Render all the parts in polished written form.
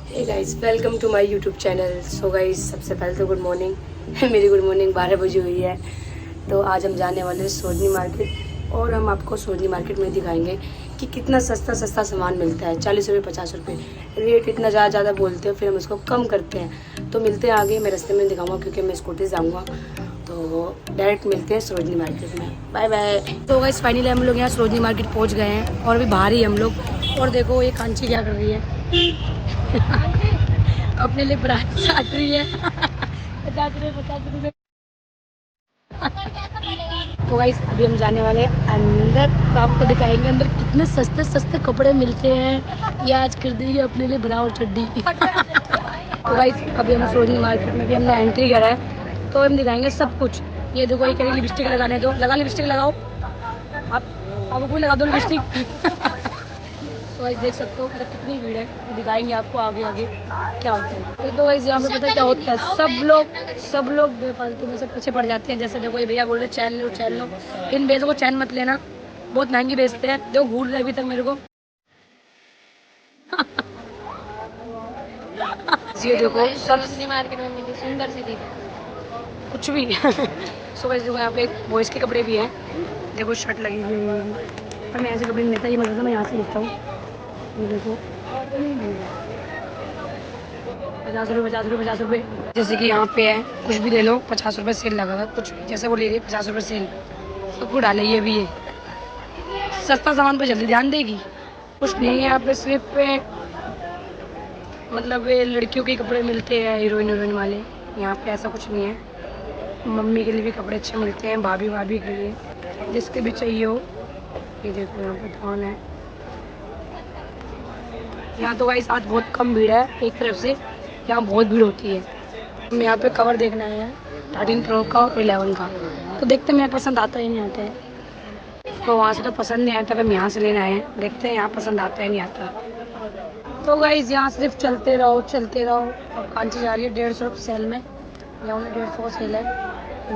Hey guys, welcome to my YouTube channel. So guys, सबसे पहले तो गुड मॉर्निंग। मेरी गुड मॉर्निंग 12 बजे हुई है। तो आज हम जाने वाले हैं सरोजनी मार्केट और हम आपको सरोजनी मार्केट में दिखाएंगे कि कितना सस्ता सस्ता सामान मिलता है। 40 रुपये 50 रुपये रेट इतना ज़्यादा बोलते हैं, फिर हम उसको कम करते हैं। तो मिलते हैं आगे, मैं रास्ते में दिखाऊंगा क्योंकि मैं स्कूटी से जाऊँगा। तो डायरेक्ट मिलते हैं सरोजनी मार्केट में। Bye bye. तो गाइस फाइनली हम लोग यहाँ सरोजनी मार्केट पहुँच गए हैं और अभी बाहर ही हम लोग। और देखो ये कांची क्या कर रही है। अपने लिए ब्रांड साट रही है। 50 रुपये। तो गाइस अभी हम जाने वाले हैं अंदर, तो आपको दिखाएंगे अंदर कितने सस्ते सस्ते कपड़े मिलते हैं। ये आज कर देंगे अपने लिए ब्राउन चड्डी। तो गाइस अभी हम सरोजनी मार्केट में भी हमने एंट्री करा है, तो हम दिखाएंगे सब कुछ। ये देखो, ये कह लिपस्टिक लगाने दो, लगा लिपस्टिक लगाओ। आप कोई लगा दो लिपस्टिक। तो गाइस देख सकते हो कि कितनी भीड़ है, दिखाएंगे आपको आगे आगे क्या होता है। तो गाइस यहाँ पे पता है क्या होता है, सब लोग बेफालतू में से पीछे पड़ जाते हैं। जैसे देखो ये भैया बोल रहे चैन लो चैन लो। इन भैया को चैन मत लेना, बहुत महंगी बेचते हैं। देखो घूर रहे अभी तक मेरे को। ये देखो सब मार्केट में मिली सुंदर सी थी कुछ भी। सो गाइस देखो यहाँ पे बॉयज़ के कपड़े भी हैं। देखो शर्ट लगी हुई है, पर मैं ऐसे कपड़े नहीं लेता, ये मतलब मैं यहाँ से लेता हूँ। ये देखो 50 रुपये जैसे कि यहाँ पे है, कुछ भी ले लो 50 रुपये सेल लगा था। कुछ भी जैसे वो ले रही है 50 रुपये सेल, सबको डाले। ये भी है सस्ता सामान पे जल्दी ध्यान देगी। कुछ नहीं है यहाँ पे, सिर्फ मतलब ये लड़कियों के कपड़े मिलते हैं, हीरोइन वाले। यहाँ पे ऐसा कुछ नहीं है। मम्मी के लिए भी कपड़े अच्छे मिलते हैं, भाभी भाभी के लिए, जिसके भी चाहिए हो। ये देखो यहाँ पे दुकान है। यहाँ तो गाइस आज बहुत कम भीड़ है, एक तरफ से यहाँ बहुत भीड़ होती है। हम यहाँ पे कवर देखना है 13 प्रो का और 11 का। तो देखते हैं, मेरे पसंद आता है नहीं आता है। तो वहाँ से तो पसंद नहीं आता, हम यहाँ से लेना है। देखते हैं यहाँ पसंद आता है नहीं आता। तो गाइस यहाँ सिर्फ चलते रहो चलते रहो। अब कांची जा रही है 150 रुपये सेल में। यहाँ 150 का सेल है।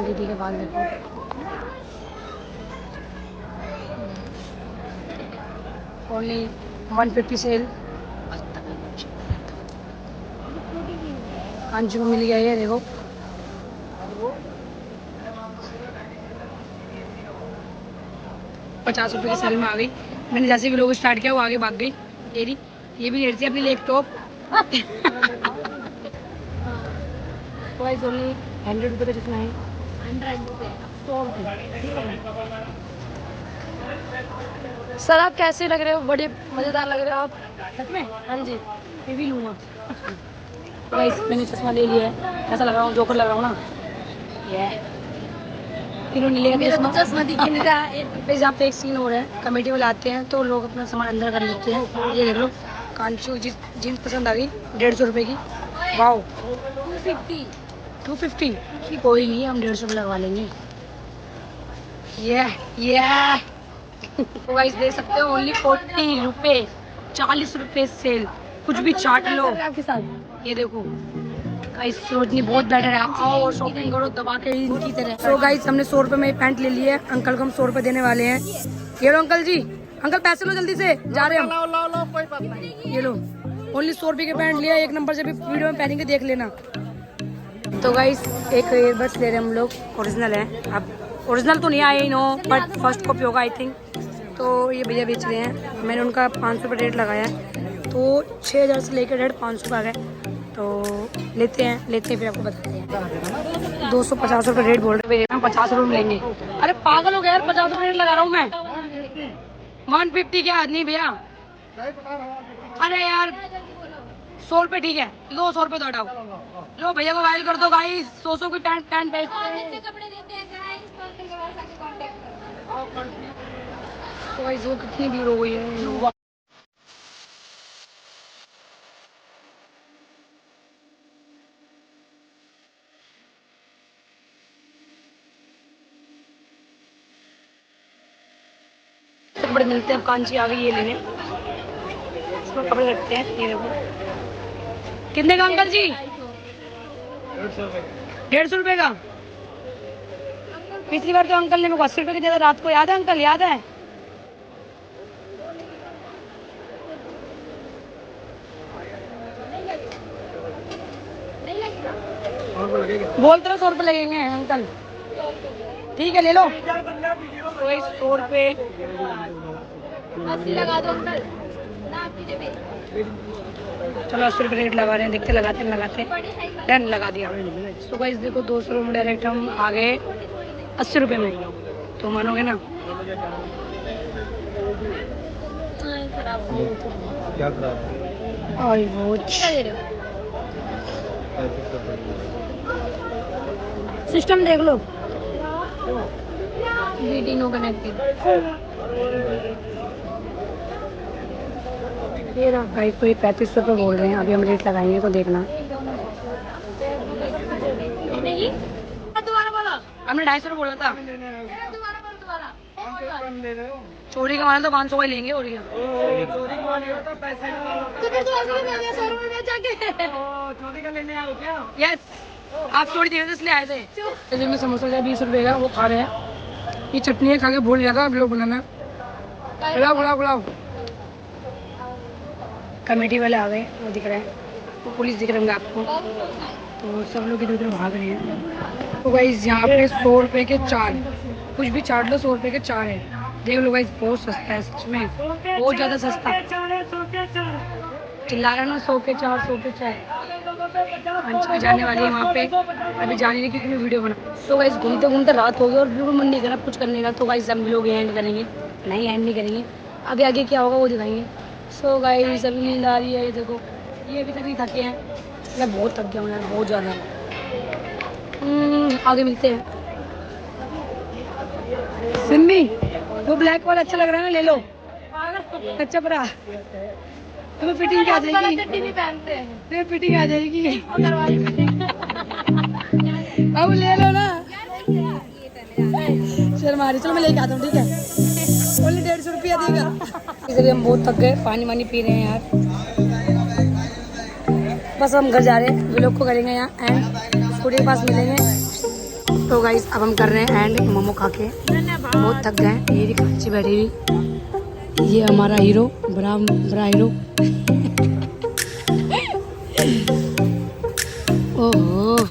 दीदी के बाद देखो ओनली 150 सेल। कांची को मिल गया है, देखो 50 रुपये की सेल में आ गई। मैंने जैसे भी लोग स्टार्ट किया वो आगे भाग गई। ये भी लेती है अपनी लैपटॉप। तो गाइस ओनली 100 रुपये का जितना है 100 रुपये। सर आप कैसे लग रहे हो? बड़े मज़ेदार लग रहे हो आप। सच में? हाँ जी, मैं भी लूँगा। तो गाइस मैंने चश्मा ले लिया है। कैसा लग रहा हूँ? जोकर लग रहा हूँ ना? ये इन्होंने लिया चश्मा दिख नहीं रहा है। वैसे आप एक सीन हो रहा है, कमेटी वाले आते हैं तो लोग अपना सामान अंदर कर लेते हैं। ये देख लो कांचू जीन्स पसंद आ गई 150 रुपये की। वाओ 250 कोई नहीं, हम 150 रुपये लगवा लेंगे। ये तो गाइस देख सकते हो ओनली 40 रुपये, 40 रुपये सेल। कुछ भी चाट लो आपके साथ। ये देखो गाइस सरोजनी बहुत बेटर है, आओ और शॉपिंग करो दबा के इनकी तरह। तो गाइस हमने 100 रुपये में पैंट ले ली है। अंकल को हम 100 रुपये देने वाले हैं। ये लो अंकल जी, अंकल पैसे लो जल्दी से, जा रहे हैं हम। लो, कोई बात नहीं। ये लो ओनली 100 रुपये के पैंट लिया। एक नंबर से भी वीडियो में पहनेंगे, देख लेना। तो गाइस एक ईयरबड्स ले रहे हैं हम लोग, ओरिजिनल है। अब ओरिजिनल तो नहीं आए इन बट फर्स्ट कॉपी होगा आई थिंक। तो ये भैया बेच रहे हैं, मैंने उनका 500 रुपये रेट लगाया है। तो 6000 से लेकर रेट 500 का है। तो लेते हैं फिर आपको बताते हैं। 250 रुपये रेट बोल रहे हैं, 50 रुपये लेंगे। अरे पागल हो गया यार, 50 रुपये रेट लगा रहा हूँ मैं। 150 क्या नहीं भैया? अरे यार 100 रुपये ठीक है, लो 100 रुपये तो हटाओ। लो भैया को वायरल कर दो गाइस, 100 की पैंट बेचते हैं। तो गाइस वो कितनी भीड़ हो गई है। कपड़े मिलते हैं, अब कांची आ गई ये लेने। इसमें कपड़े रखते हैं। ये देखो कितने का अंकल जी? 150 रुपये का। पिछली बार तो अंकल ने मेरे को 80 रुपये की दिया था रात को, याद है अंकल? याद है? बोलते रहो 100 रुपये लगेंगे अंकल। ठीक है ले लो। तो 100 रुपये लगा दो अंकल ना आपकी जेबी। चलो 80 रुपये रेट लगा रहे हैं, देखते लगाते डन लगा दिया। तो गाइस देखो 200 रुपये में डायरेक्ट हम आ गए 80 रुपये में, तो मानोगे ना। क्या खराब आई वो क्या दे रहे हो? सिस्टम देख लो। VT no connected. ये ना गाइस कोई 35 रुपये बोल रहे हैं, अभी हम रेट लगाएंगे तो देखना। नहीं दोबारा बोलो। हमने 250 बोला था। दोबारा बोलो दोबारा। चोरी का माना तो 500 का ही लेंगे और क्या। तो फिर तो ऐसे ही दे दिया 100 रुपये में जाके। यस आप चोरी दे रहे थे इसलिए आए थे। जैसे में समोसा लिया 20 रुपये का, वो खा रहे हैं। ये चटनी है, खा के भूल गया था अब लोग बनाना। बुलाओ कमेटी वाले आ गए, वो दिख रहे हैं, वो पुलिस दिख रहे होंगे आपको। तो सब लोग इधर उधर भाग रहे हैं। तो गाइस यहाँ पे 100 रुपये के 4, कुछ भी चाट लो 100 रुपये के 4 है। देख लो गाइस बहुत सस्ता है सच में, बहुत ज़्यादा सस्ता। चिल्ला रहे ना 100 के 4 100 के 4। अच्छा जाने वाली है वहाँ पे, अभी जाने नहीं क्योंकि मैं वीडियो बना। तो गाइस घूमते घूमते रात हो गई और बिल्कुल मन नहीं करा कुछ करने का। तो गाइस हम लोग एंड करेंगे, नहीं एंड नहीं करेंगे, अभी आगे क्या होगा वो दिखाएंगे। सो गाइस अभी नींद आ रही है, ये देखो ये अभी तक नहीं थके हैं। मैं बहुत थक गया हूँ यार, बहुत ज़्यादा। आगे मिलते हैं। सिम्मी वो ब्लैक वाला अच्छा लग रहा है ना, ले लो। अच्छा परा तुम्हें फिटिंग क्या आ जाएगी? चड्डी भी पहनते हैं। तुम्हें फिटिंग आ जाएगी। अब ले लो ना। शर्मा रही, चलो मैं लेके आता हूँ ठीक है। ओनली 150 रुपया देगा। इसलिए हम बहुत थक गए, पानी वानी पी रहे हैं यार। बस हम घर जा रहे हैं, व्लॉग को करेंगे यहाँ एंड, स्कूटी के पास मिलेंगे। तो गाइस अब हम कर रहे हैं एंड मोमो खा के, बहुत थक गए। ये देखो बच्ची बैठी हुई, ये हमारा हीरो बड़ा हीरो।